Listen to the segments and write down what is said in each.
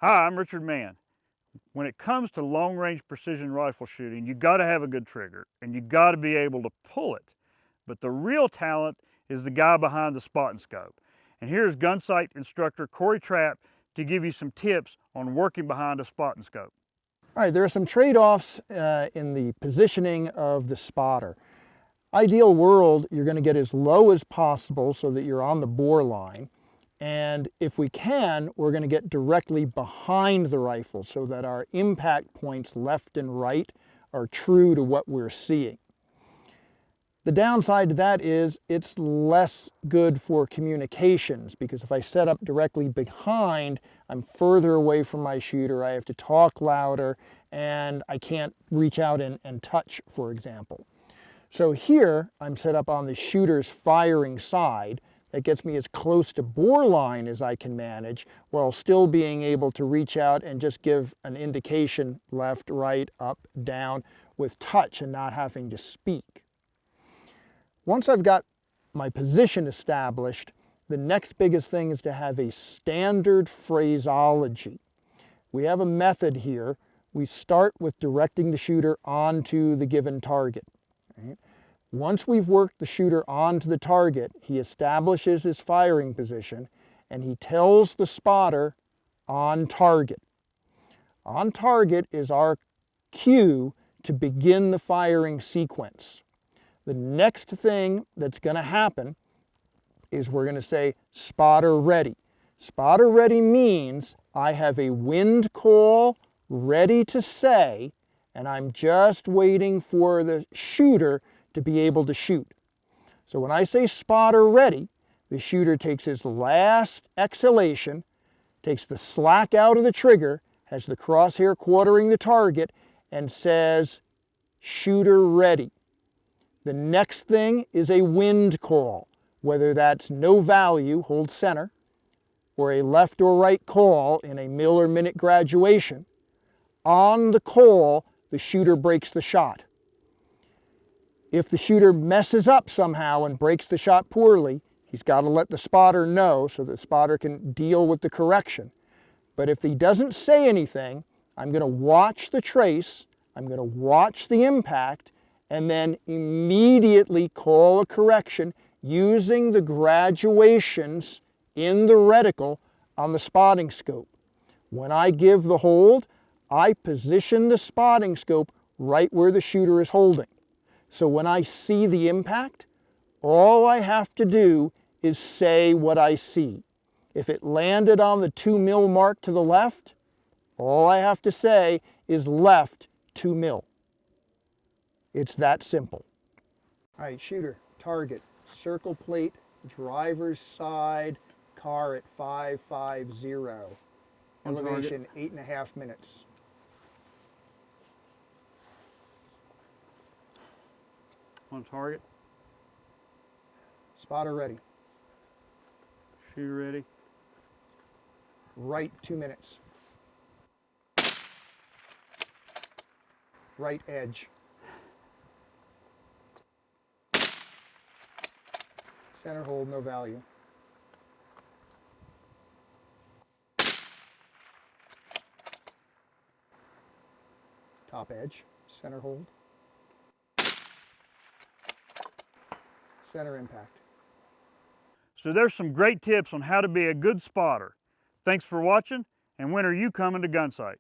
Hi, I'm Richard Mann. When it comes to long-range precision rifle shooting, you got to have a good trigger and you got to be able to pull it. But the real talent is the guy behind the spot and scope. And here's Gunsite instructor Cory Trapp to give you some tips on working behind a spot and scope. All right, there are some trade-offs in the positioning of the spotter. Ideal world, you're going to get as low as possible so that you're on the bore line. And if we can, we're going to get directly behind the rifle so that our impact points left and right are true to what we're seeing. The downside to that is it's less good for communications, because if I set up directly behind, I'm further away from my shooter, I have to talk louder, and I can't reach out and touch, for example. So here, I'm set up on the shooter's firing side. That gets me as close to bore line as I can manage, while still being able to reach out and just give an indication left, right, up, down with touch and not having to speak. Once I've got my position established, the next biggest thing is to have a standard phraseology. We have a method here. We start with directing the shooter onto the given target. Right? Once we've worked the shooter onto the target, he establishes his firing position and he tells the spotter, on target. On target is our cue to begin the firing sequence. The next thing that's going to happen is we're going to say, spotter ready. Spotter ready means I have a wind call ready to say, and I'm just waiting for the shooter to be able to shoot. So when I say spotter ready, the shooter takes his last exhalation, takes the slack out of the trigger, has the crosshair quartering the target, and says, shooter ready. The next thing is a wind call, whether that's no value, hold center, or a left or right call in a mil or minute graduation. On the call, the shooter breaks the shot. If the shooter messes up somehow and breaks the shot poorly, he's got to let the spotter know so the spotter can deal with the correction. But if he doesn't say anything, I'm going to watch the trace, I'm going to watch the impact, and then immediately call a correction using the graduations in the reticle on the spotting scope. When I give the hold, I position the spotting scope right where the shooter is holding. So when I see the impact, all I have to do is say what I see. If it landed on the 2 mil mark to the left, all I have to say is left 2 mil. It's that simple. All right, shooter, target, circle plate, driver's side, car at 550. Elevation 8.5 minutes. On target. Spotter ready. Shooter ready. Right 2 minutes. Right edge. Center hold, no value. Top edge, center hold. Center impact. So there's some great tips on how to be a good spotter. Thanks for watching, and when are you coming to Gunsite?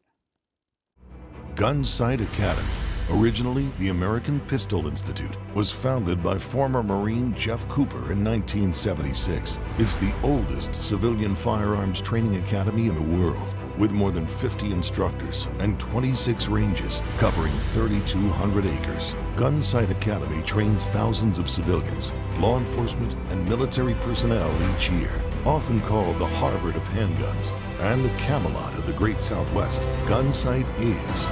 Gunsite Academy, originally the American Pistol Institute, was founded by former Marine Jeff Cooper in 1976. It's the oldest civilian firearms training academy in the world, with more than 50 instructors and 26 ranges covering 3,200 acres. Gunsite Academy trains thousands of civilians, law enforcement, and military personnel each year. Often called the Harvard of handguns and the Camelot of the Great Southwest, Gunsite is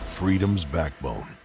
freedom's backbone.